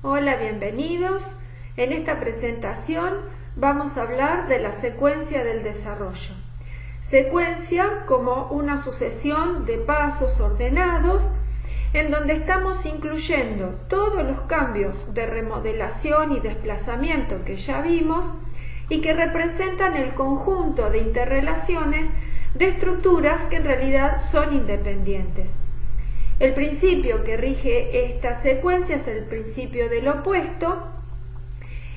Hola, bienvenidos. En esta presentación vamos a hablar de la secuencia del desarrollo. Secuencia como una sucesión de pasos ordenados en donde estamos incluyendo todos los cambios de remodelación y desplazamiento que ya vimos y que representan el conjunto de interrelaciones de estructuras que en realidad son independientes. El principio que rige esta secuencia es el principio del opuesto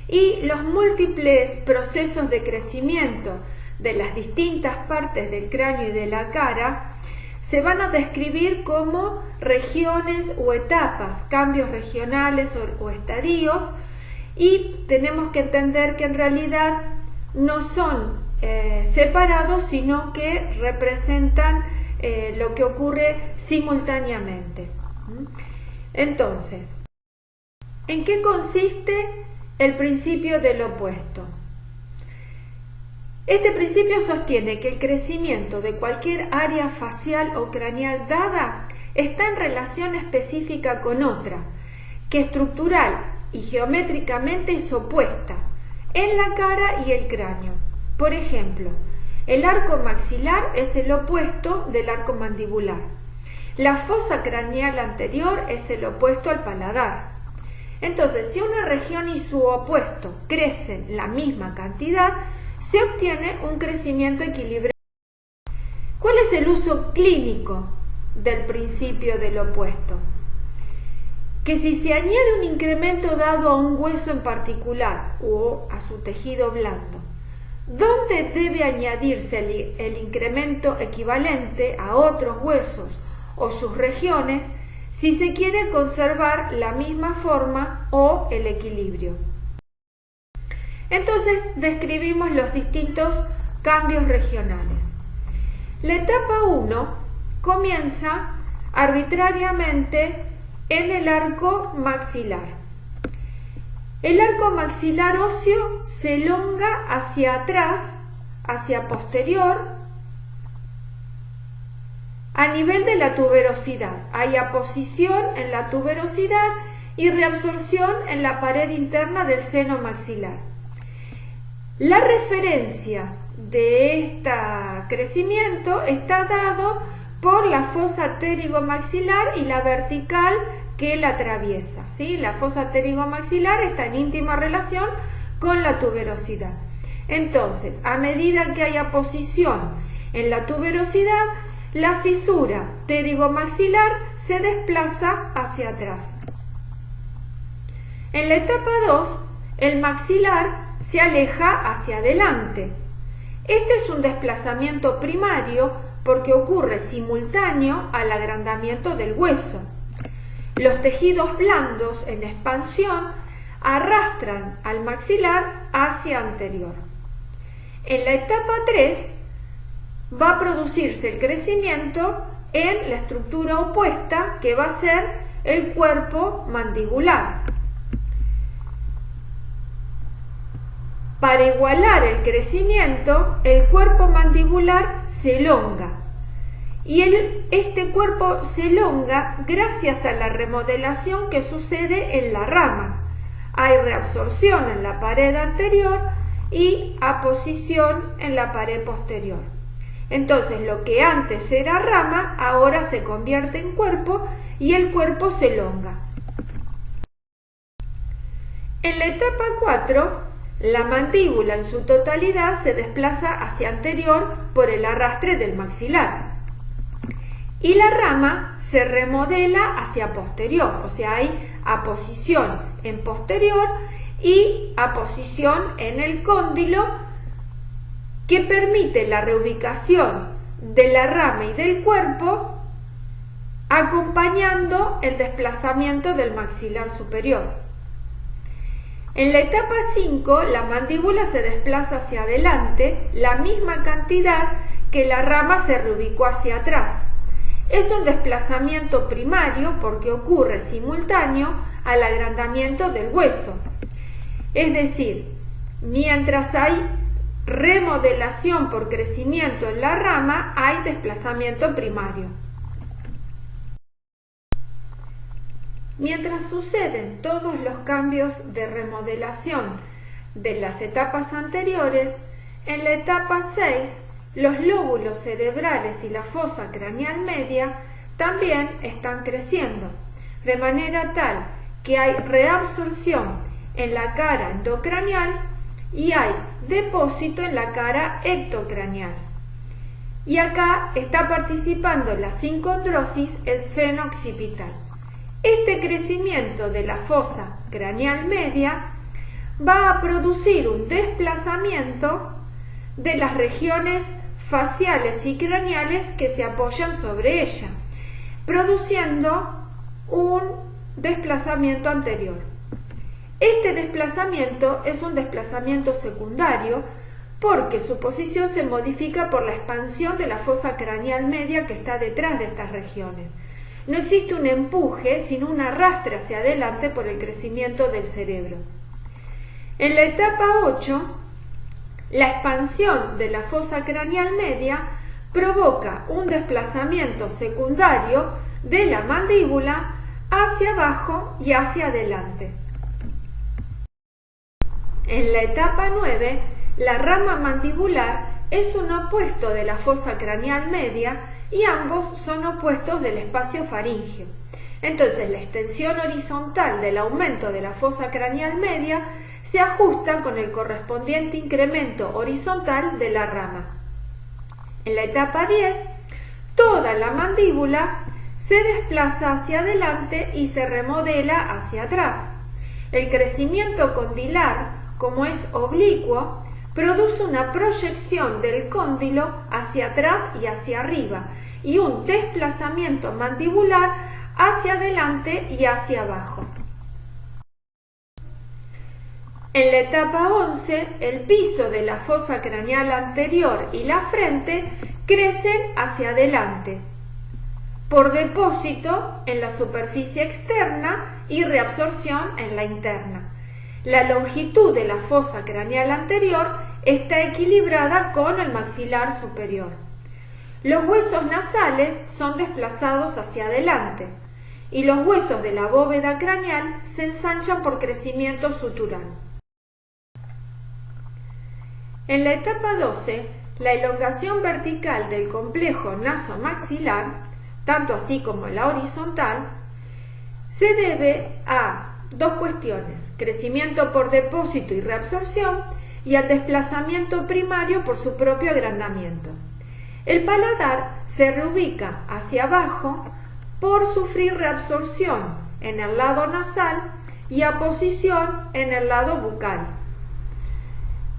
y los múltiples procesos de crecimiento de las distintas partes del cráneo y de la cara se van a describir como regiones o etapas, cambios regionales o estadios, y tenemos que entender que en realidad no son separados, sino que representan lo que ocurre simultáneamente. Entonces, ¿en qué consiste el principio del opuesto? Este principio sostiene que el crecimiento de cualquier área facial o craneal dada está en relación específica con otra, que estructural y geométricamente es opuesta en la cara y el cráneo. Por ejemplo, el arco maxilar es el opuesto del arco mandibular. La fosa craneal anterior es el opuesto al paladar. Entonces, si una región y su opuesto crecen la misma cantidad, se obtiene un crecimiento equilibrado. ¿Cuál es el uso clínico del principio del opuesto? Que si se añade un incremento dado a un hueso en particular o a su tejido blando, ¿dónde debe añadirse el incremento equivalente a otros huesos o sus regiones si se quiere conservar la misma forma o el equilibrio? Entonces describimos los distintos cambios regionales. La etapa 1 comienza arbitrariamente en el arco maxilar. El arco maxilar óseo se elonga hacia atrás, hacia posterior, a nivel de la tuberosidad. Hay aposición en la tuberosidad y reabsorción en la pared interna del seno maxilar. La referencia de este crecimiento está dado por la fosa pterigomaxilar y la vertical que la atraviesa, ¿sí? La fosa pterigomaxilar está en íntima relación con la tuberosidad. Entonces, a medida que haya posición en la tuberosidad, la fisura pterigomaxilar se desplaza hacia atrás. En la etapa 2, el maxilar se aleja hacia adelante. Este es un desplazamiento primario porque ocurre simultáneo al agrandamiento del hueso. Los tejidos blandos en expansión arrastran al maxilar hacia anterior. En la etapa 3 va a producirse el crecimiento en la estructura opuesta, que va a ser el cuerpo mandibular. Para igualar el crecimiento, el cuerpo mandibular se elonga. Y este cuerpo se elonga gracias a la remodelación que sucede en la rama. Hay reabsorción en la pared anterior y aposición en la pared posterior. Entonces, lo que antes era rama, ahora se convierte en cuerpo y el cuerpo se elonga. En la etapa 4, la mandíbula en su totalidad se desplaza hacia anterior por el arrastre del maxilar. Y la rama se remodela hacia posterior, o sea, hay aposición en posterior y aposición en el cóndilo que permite la reubicación de la rama y del cuerpo acompañando el desplazamiento del maxilar superior. En la etapa 5, la mandíbula se desplaza hacia adelante la misma cantidad que la rama se reubicó hacia atrás. Es un desplazamiento primario porque ocurre simultáneo al agrandamiento del hueso. Es decir, mientras hay remodelación por crecimiento en la rama, hay desplazamiento primario. Mientras suceden todos los cambios de remodelación de las etapas anteriores, en la etapa 6, los lóbulos cerebrales y la fosa craneal media también están creciendo, de manera tal que hay reabsorción en la cara endocraneal y hay depósito en la cara ectocraneal. Y acá está participando la sincondrosis esfeno-occipital. Este crecimiento de la fosa craneal media va a producir un desplazamiento de las regiones faciales y craneales que se apoyan sobre ella, produciendo un desplazamiento anterior. Este desplazamiento es un desplazamiento secundario porque su posición se modifica por la expansión de la fosa craneal media que está detrás de estas regiones. No existe un empuje, sino un arrastre hacia adelante por el crecimiento del cerebro. En la etapa 8, la expansión de la fosa craneal media provoca un desplazamiento secundario de la mandíbula hacia abajo y hacia adelante. En la etapa 9, la rama mandibular es un opuesto de la fosa craneal media y ambos son opuestos del espacio faríngeo. Entonces, la extensión horizontal del aumento de la fosa craneal media se ajusta con el correspondiente incremento horizontal de la rama. En la etapa 10, toda la mandíbula se desplaza hacia adelante y se remodela hacia atrás. El crecimiento condilar, como es oblicuo, produce una proyección del cóndilo hacia atrás y hacia arriba y un desplazamiento mandibular hacia adelante y hacia abajo. En la etapa 11, el piso de la fosa craneal anterior y la frente crecen hacia adelante, por depósito en la superficie externa y reabsorción en la interna. La longitud de la fosa craneal anterior está equilibrada con el maxilar superior. Los huesos nasales son desplazados hacia adelante y los huesos de la bóveda craneal se ensanchan por crecimiento sutural. En la etapa 12, la elongación vertical del complejo nasomaxilar, tanto así como la horizontal, se debe a dos cuestiones: crecimiento por depósito y reabsorción y al desplazamiento primario por su propio agrandamiento. El paladar se reubica hacia abajo por sufrir reabsorción en el lado nasal y aposición en el lado bucal.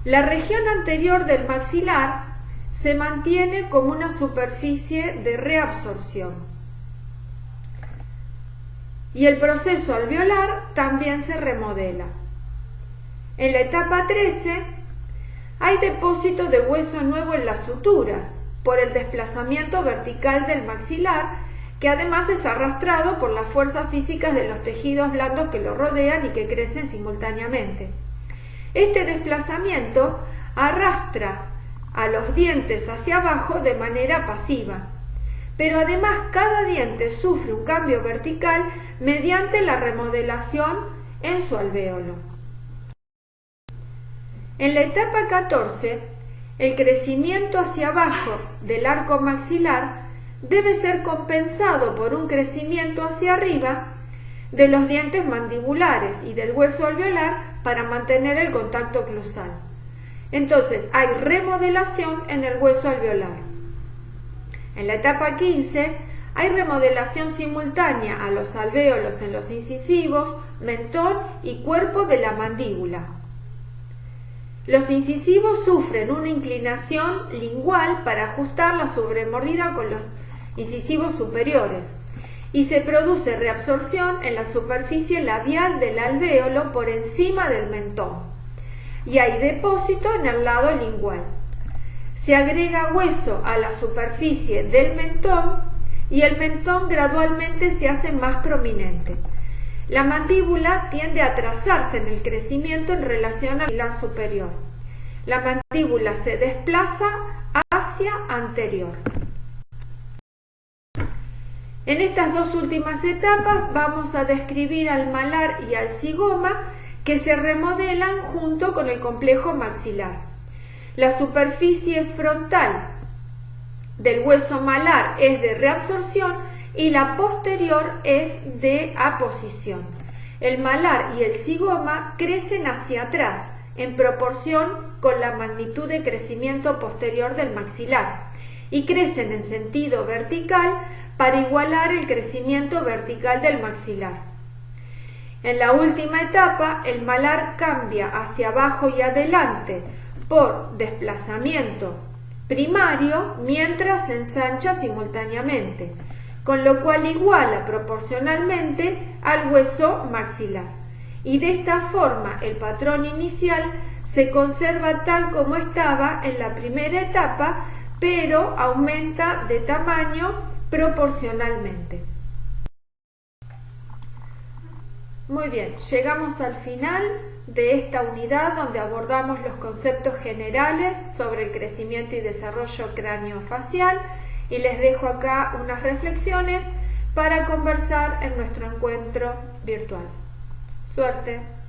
La región anterior del maxilar se mantiene como una superficie de reabsorción y el proceso alveolar también se remodela. En la etapa 13 hay depósito de hueso nuevo en las suturas por el desplazamiento vertical del maxilar, que además es arrastrado por las fuerzas físicas de los tejidos blandos que lo rodean y que crecen simultáneamente. Este desplazamiento arrastra a los dientes hacia abajo de manera pasiva, pero además cada diente sufre un cambio vertical mediante la remodelación en su alvéolo. En la etapa 14, el crecimiento hacia abajo del arco maxilar debe ser compensado por un crecimiento hacia arriba de los dientes mandibulares y del hueso alveolar para mantener el contacto oclusal. Entonces hay remodelación en el hueso alveolar. En la etapa 15 hay remodelación simultánea a los alvéolos en los incisivos, mentón y cuerpo de la mandíbula. Los incisivos sufren una inclinación lingual para ajustar la sobremordida con los incisivos superiores y se produce reabsorción en la superficie labial del alvéolo por encima del mentón y hay depósito en el lado lingual. Se agrega hueso a la superficie del mentón y el mentón gradualmente se hace más prominente. La mandíbula tiende a atrasarse en el crecimiento en relación al maxilar superior. La mandíbula se desplaza hacia anterior. En estas dos últimas etapas vamos a describir al malar y al zigoma que se remodelan junto con el complejo maxilar. La superficie frontal del hueso malar es de reabsorción y la posterior es de aposición. El malar y el zigoma crecen hacia atrás en proporción con la magnitud de crecimiento posterior del maxilar y crecen en sentido vertical para igualar el crecimiento vertical del maxilar. En la última etapa, el malar cambia hacia abajo y adelante por desplazamiento primario mientras se ensancha simultáneamente, con lo cual iguala proporcionalmente al hueso maxilar. Y de esta forma el patrón inicial se conserva tal como estaba en la primera etapa, pero aumenta de tamaño proporcionalmente. Muy bien, llegamos al final de esta unidad donde abordamos los conceptos generales sobre el crecimiento y desarrollo craneofacial y les dejo acá unas reflexiones para conversar en nuestro encuentro virtual. Suerte.